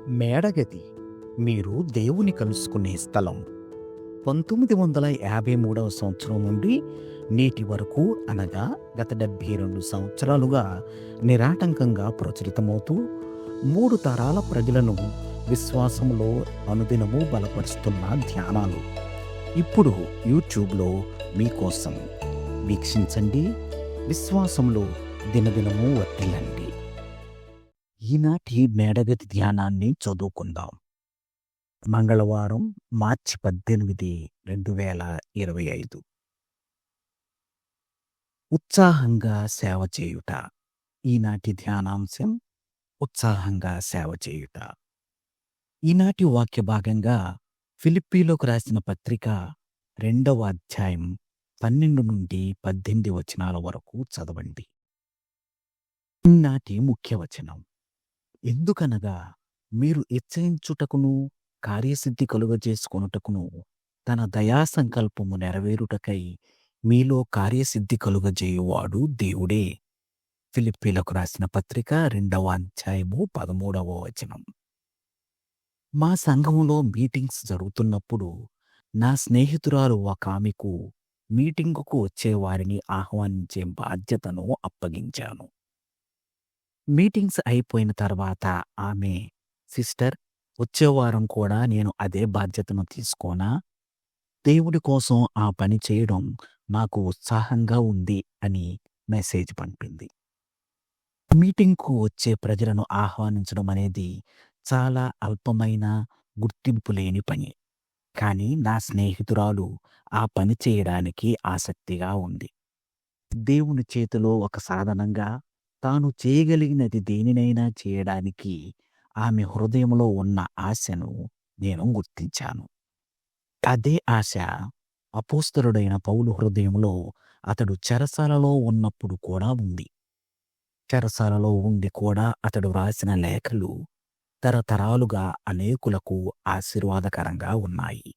మేడగది మీరు దేవుని కలుసుకునే స్థలం. 1953 సంవత్సరం నుండి నేటి వరకు, అనగా గత 72 సంవత్సరాలుగా నిరాటంకంగా ప్రచురితమవుతూ 3 తరాల ప్రజలను విశ్వాసంలో అనుదినము బలపరుస్తున్న ధ్యానాలు ఇప్పుడు యూట్యూబ్లో మీకోసం. వీక్షించండి, విశ్వాసంలో దినదినము వర్ధిల్లండి. ఈనాటి మేడగది ధ్యానాన్ని చదువుకుందాం. మంగళవారం, మార్చి 18, 2025. ఉత్సాహంగా సేవ చేయుట. ఈనాటి ధ్యానాంశం ఉత్సాహంగా సేవ చేయుట. ఈనాటి వాక్య భాగంగా ఫిలిప్పీలోకి రాసిన పత్రిక 2వ అధ్యాయం 12 నుండి 18 వచనాల వరకు చదవండి. ఈనాటి ముఖ్య వచనం: ఎందుకనగా మీరు ఇచ్చయించుటకును కార్యసిద్ధి కలుగజేసుకొనుటకును తన దయా సంకల్పము నెరవేరుటకై మీలో కార్యసిద్ధి కలుగజేయువాడు దేవుడే. ఫిలిప్పీలకు రాసిన పత్రిక 2వ అధ్యాయము 13వ వచనం. మా సంఘములో మీటింగ్స్ జరుగుతున్నప్పుడు నా స్నేహితురాలు ఒక ఆమెకు మీటింగుకు వచ్చే వారిని ఆహ్వానించే బాధ్యతను అప్పగించాను. మీటింగ్స్ అయిపోయిన తర్వాత ఆమె, సిస్టర్, వచ్చే వారం కూడా నేను అదే బాధ్యతను తీసుకోనా? దేవుడి కోసం ఆ పని చేయడం నాకు ఉత్సాహంగా ఉంది అని మెసేజ్ పంపింది. మీటింగ్కు వచ్చే ప్రజలను ఆహ్వానించడం అనేది చాలా అల్పమైన, గుర్తింపు లేని పని. కానీ నా స్నేహితురాలు ఆ పని చేయడానికి ఆసక్తిగా ఉంది. దేవుని చేతిలో ఒక సాధనంగా తాను చేయగలిగినది దేనినైనా చేయడానికి ఆమె హృదయంలో ఉన్న ఆశను నేను గుర్తించాను. అదే ఆశ అపోస్తలుడైన పౌలు హృదయంలో అతడు చెరసాలలో ఉన్నప్పుడు కూడా ఉంది. చెరసాలలో ఉండి కూడా అతడు రాసిన లేఖలు తరతరాలుగా అనేకులకు ఆశీర్వాదకరంగా ఉన్నాయి.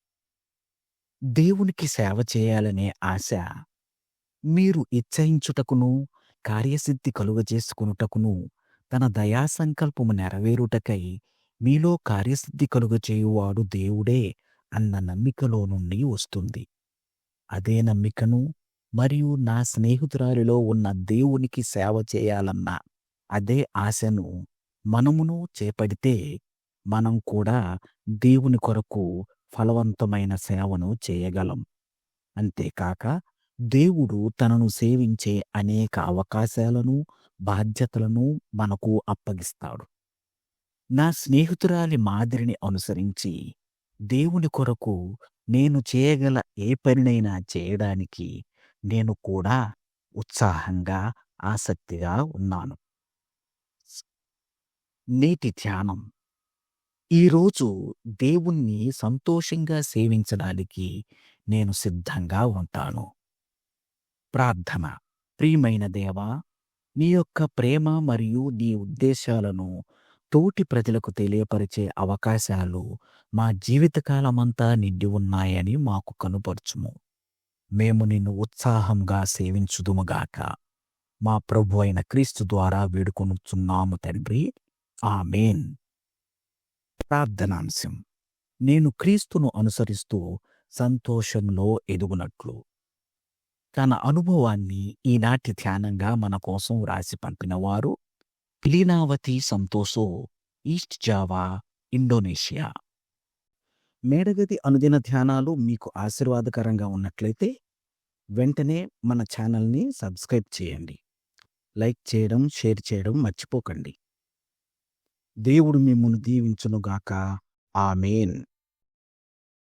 దేవునికి సేవ చేయాలనే ఆశ మీరు ఇచ్చయించుటకును కార్యసిద్ధి కలుగజేసుకొనుటకును తన దయా సంకల్పము నెరవేరుటకై మీలో కార్యసిద్ధి కలుగజేయువాడు దేవుడే అన్న నమ్మికలో నుండి వస్తుంది. అదే నమ్మికను మరియు నా స్నేహితురాలిలో ఉన్న దేవునికి సేవ చేయాలన్న అదే ఆశను మనమును చేపడితే మనం కూడా దేవుని కొరకు ఫలవంతమైన సేవను చేయగలం. అంతేకాక దేవుడు తనను సేవించే అనేక అవకాశాలను, బాధ్యతలను మనకు అప్పగిస్తాడు. నా స్నేహితురాలి మాదిరిని అనుసరించి దేవుని కొరకు నేను చేయగల ఏ పనినైనా చేయడానికి నేను కూడా ఉత్సాహంగా, ఆసక్తిగా ఉన్నాను. నేటి ధ్యానం: ఈరోజు దేవుణ్ణి సంతోషంగా సేవించడానికి నేను సిద్ధంగా ఉంటాను. ప్రార్థన. ప్రియమైన దేవా, నీ యొక్క ప్రేమ మరియు నీ ఉద్దేశాలను తోటి ప్రజలకు తెలియపరిచే అవకాశాలు మా జీవితకాలమంతా నిండి ఉన్నాయని మాకు కనుపరచుము. మేము నిన్ను ఉత్సాహంగా సేవించుదుముగాక. మా ప్రభు అయిన క్రీస్తు ద్వారా వేడుకొనుచున్నాము తండ్రి. ఆమేన్. ప్రార్థనాంశం: నేను క్రీస్తును అనుసరిస్తూ సంతోషంలో ఎదుగునట్లు. తన అనుభవాన్ని ఈనాటి ధ్యానంగా మన కోసం రాసి పంపినవారు లీనావతి సంతోషో, ఈస్ట్ జావా, ఇండోనేషియా. మేడగది అనుదిన ధ్యానాలు మీకు ఆశీర్వాదకరంగా ఉన్నట్లయితే వెంటనే మన ఛానల్ని సబ్స్క్రైబ్ చేయండి. లైక్ చేయడం, షేర్ చేయడం మర్చిపోకండి. దేవుడు మిమ్మును దీవించునుగాక. ఆమేన్.